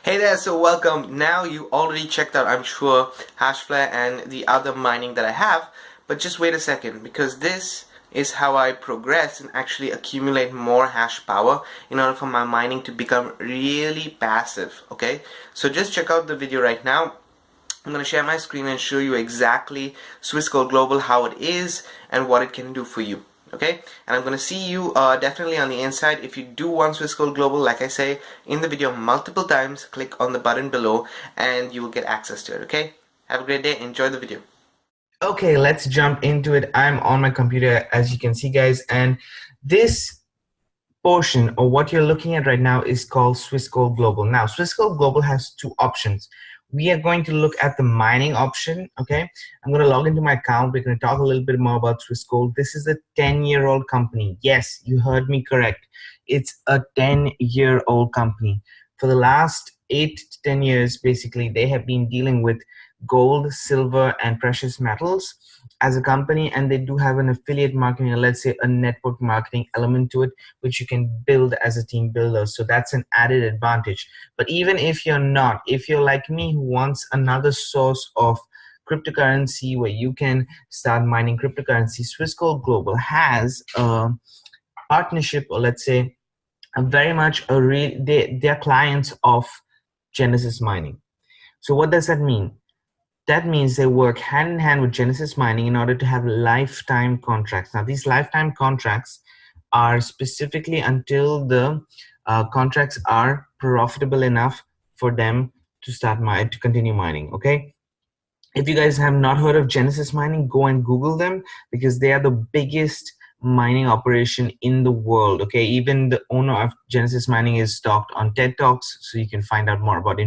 Hey there, so welcome. Now you already checked out, I'm sure, Hashflare and the other mining that I have, but just wait a second because this is how I progress and actually accumulate more hash power in order for my mining to become really passive, okay? So just check out the video right now. I'm going to share my screen and show you exactly Swiss Gold Global, how it is and what it can do for you. Okay, and I'm going to see you definitely on the inside. If you do want Swiss Gold Global, like I say in the video multiple times, click on the button below and you will get access to it. Okay, have a great day, enjoy the video. Okay, let's jump into it. I'm on my computer, as you can see, guys, and this portion or what you're looking at right now is called Swiss Gold Global. Now, Swiss Gold Global has two options. We are going to look at the mining option. Okay, I'm going to log into my account. We're going to talk a little bit more about Swiss Gold. This is a 10-year-old company. Yes, you heard me correct. It's a 10-year-old company. For the last 8 to 10 years, basically, they have been dealing with gold, silver, and precious metals as a company, and they do have an affiliate marketing, or let's say a network marketing element to it, which you can build as a team builder. So that's an added advantage. But even if you're not, if you're like me who wants another source of cryptocurrency where you can start mining cryptocurrency, Swiss Gold Global has a partnership, or let's say very much they're clients of Genesis Mining. So what does that mean? That means they work hand in hand with Genesis Mining in order to have lifetime contracts. Now, these lifetime contracts are specifically until the contracts are profitable enough for them to to continue mining. Okay. If you guys have not heard of Genesis Mining, go and Google them because they are the biggest mining operation in the world. Okay, even the owner of Genesis Mining is talked on TED Talks, so you can find out more about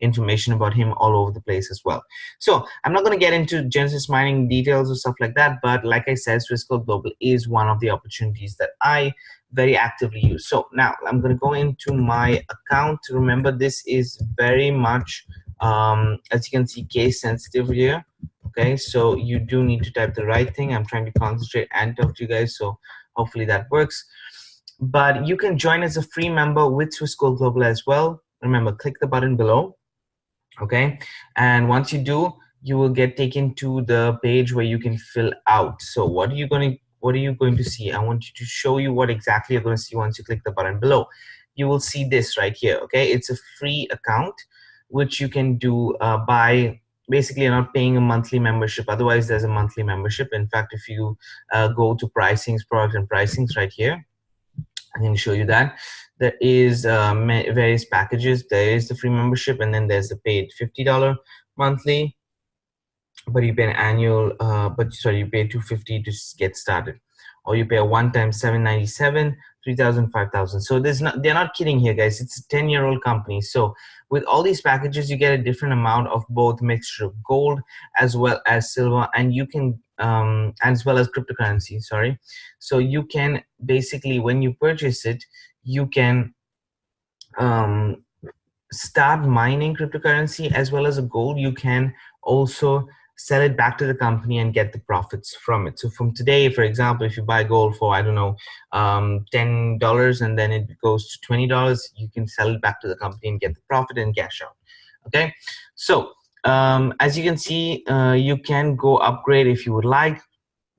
information about him all over the place as well. So I'm not going to get into Genesis Mining details or stuff like that, but like I said, Swiss Gold Global is one of the opportunities that I very actively use. So now I'm going to go into my account. Remember, this is very much as you can see, case sensitive here. Okay, so you do need to type the right thing. I'm trying to concentrate and talk to you guys, so hopefully that works. But you can join as a free member with Swiss Gold Global as well. Remember, click the button below. Okay, and once you do, you will get taken to the page where you can fill out. So what are you going to see? I want you to show you what exactly you're going to see once you click the button below. You will see this right here. Okay, it's a free account which you can do by basically you're not paying a monthly membership. Otherwise, there's a monthly membership. In fact, if you go to pricings, product and pricings right here, I can show you that there is various packages. There is the free membership, and then there's the paid $50 monthly, but you pay an annual you pay $250 to get started, or you pay a one-time $797, 3,000, 5,000. So they're not kidding here, guys. It's a 10-year-old company. So with all these packages, you get a different amount of both mixture of gold as well as silver, and you can as well as cryptocurrency. Sorry. So you can basically, when you purchase it, you can start mining cryptocurrency as well as a gold. You can also sell it back to the company and get the profits from it. So from today, for example, if you buy gold for, I don't know, $10 and then it goes to $20, you can sell it back to the company and get the profit and cash out. Okay, so as you can see, you can go upgrade if you would like.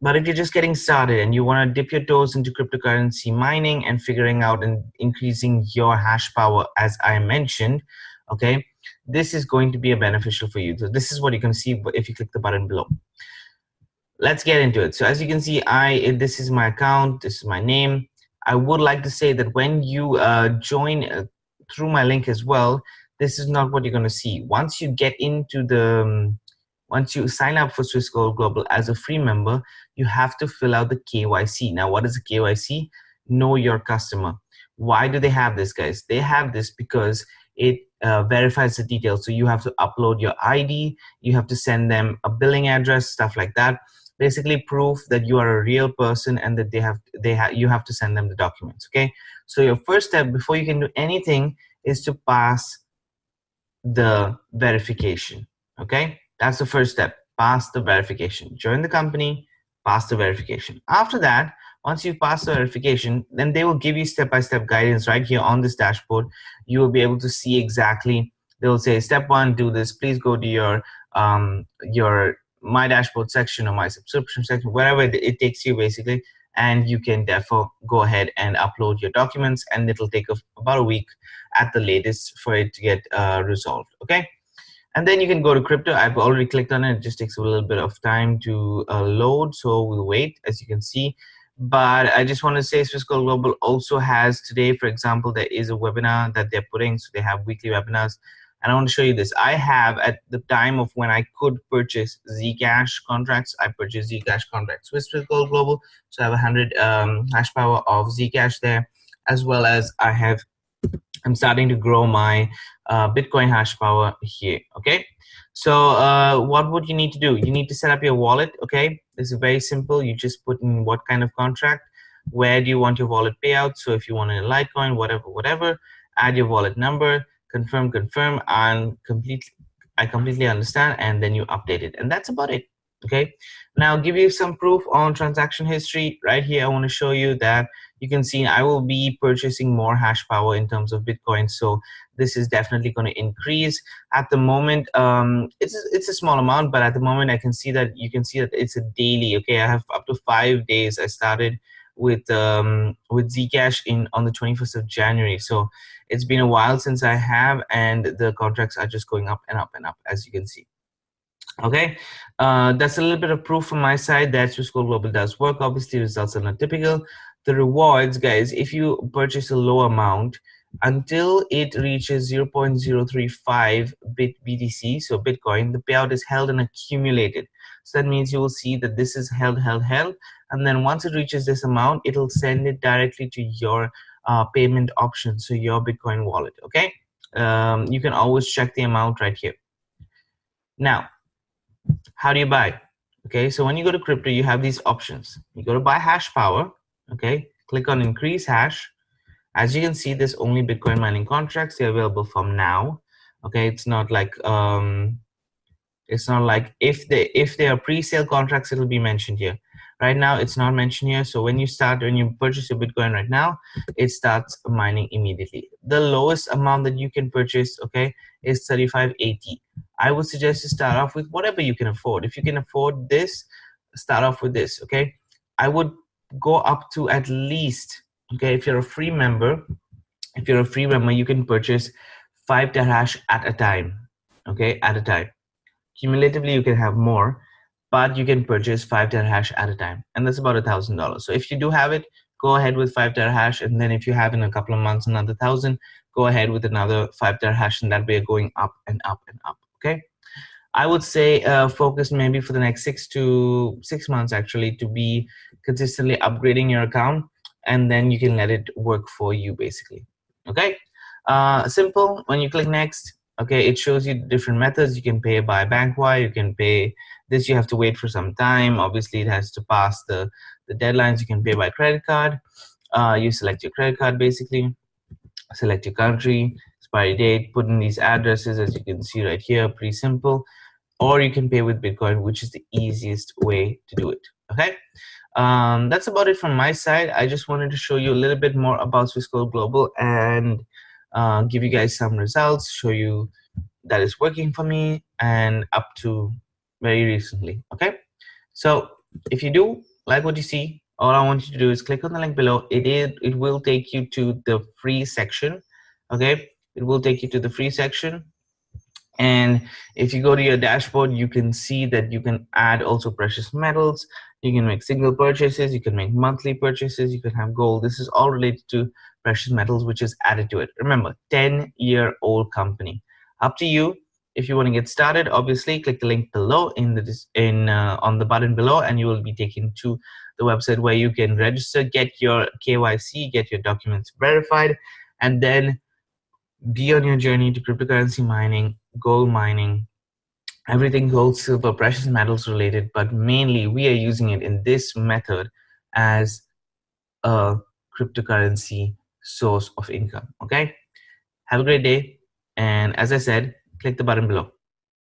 But if you're just getting started and you want to dip your toes into cryptocurrency mining and figuring out and increasing your hash power, as I mentioned, okay, this is going to be a beneficial for you. So this is what you can see if you click the button below. Let's get into it. So as you can see, this is my account. This is my name. I would like to say that when you join through my link as well, this is not what you're going to see. Once you get into the once you sign up for Swiss Gold Global as a free member, you have to fill out the KYC. Now, what is the KYC? Know your customer. Why do they have this, guys? They have this because it verifies the details. So you have to upload your ID, you have to send them a billing address, stuff like that. Basically proof that you are a real person and that you have to send them the documents. Okay, so your first step before you can do anything is to pass the verification. Okay, that's the first step. Pass the verification. Join the company, pass the verification. After that, once you pass the verification, then they will give you step-by-step guidance right here on this dashboard. You will be able to see exactly they'll say step 1, do this. Please go to your my dashboard section or my subscription section, wherever it takes you basically, and you can therefore go ahead and upload your documents, and it'll take about a week at the latest for it to get resolved. Okay. And then you can go to crypto. I've already clicked on it. It just takes a little bit of time to load, so we'll wait, as you can see. But I just want to say Swiss Gold Global also has today, for example, there is a webinar that they're putting. So they have weekly webinars. And I want to show you this. I have, at the time of when I could purchase Zcash contracts, I purchased Zcash contracts with Swiss Gold Global. So I have 100 hash power of Zcash there, as well as I'm starting to grow my Bitcoin hash power here. Okay, so what would you need to do? You need to set up your wallet. Okay, this is very simple. You just put in what kind of contract, where do you want your wallet payout. So if you want a Litecoin, whatever, add your wallet number, confirm, and I completely understand, and then you update it, and that's about it. Okay, now I'll give you some proof on transaction history right here. I want to show you that you can see I will be purchasing more hash power in terms of Bitcoin, so this is definitely going to increase. At the moment, it's a small amount, but at the moment you can see that it's a daily. Okay, I have up to 5 days. I started with Zcash on the 21st of January, so it's been a while since I have, and the contracts are just going up and up and up, as you can see. Okay, that's a little bit of proof from my side that Swiss Gold Global does work. Obviously, results are not typical. The rewards, guys, if you purchase a low amount until it reaches 0.035 BTC, so Bitcoin, the payout is held and accumulated. So that means you will see that this is held, and then once it reaches this amount, it'll send it directly to your payment option, so your Bitcoin wallet. Okay, you can always check the amount right here. Now, how do you buy? Okay, so when you go to crypto, you have these options. You go to buy hash power. Okay, click on increase hash. As you can see, there's only Bitcoin mining contracts. They're available from now. Okay, it's not like if they are pre-sale contracts, it'll be mentioned here. Right now, it's not mentioned here. So when you purchase your Bitcoin right now, it starts mining immediately. The lowest amount that you can purchase, okay, is 3580. I would suggest to start off with whatever you can afford. If you can afford this, start off with this. Okay, I would go up to at least, okay, if you're a free member, you can purchase 5 terahash at a time. Okay, at a time. Cumulatively, you can have more, but you can purchase 5 terahash at a time, and that's about $1,000. So if you do have it, go ahead with 5 terahash, and then if you have in a couple of months another 1,000, go ahead with another 5 terahash, and that way going up and up and up. Okay, I would say focus maybe for the next 6 months actually to be consistently upgrading your account, and then you can let it work for you basically. Okay, simple. When you click next, okay, it shows you different methods. You can pay by bank wire. You can pay this. You have to wait for some time. Obviously, it has to pass the deadlines. You can pay by credit card. You select your credit card basically. Select your country, expiry date, put in these addresses as you can see right here. Pretty simple. Or you can pay with Bitcoin, which is the easiest way to do it. Okay, that's about it from my side. I just wanted to show you a little bit more about Swiss Gold Global and give you guys some results, show you that it's working for me and up to very recently. Okay, so if you do like what you see, all I want you to do is click on the link below. It will take you to the free section. Okay, it will take you to the free section. And if you go to your dashboard, you can see that you can add also precious metals. You can make single purchases. You can make monthly purchases. You can have gold. This is all related to precious metals, which is added to it. Remember, 10-year-old company. Up to you. If you want to get started, obviously click the link below on the button below, and you will be taken to the website where you can register, get your KYC, get your documents verified, and then be on your journey to cryptocurrency mining, gold mining, everything gold, silver, precious metals related, but mainly we are using it in this method as a cryptocurrency source of income. Okay, have a great day, and as I said, click the button below.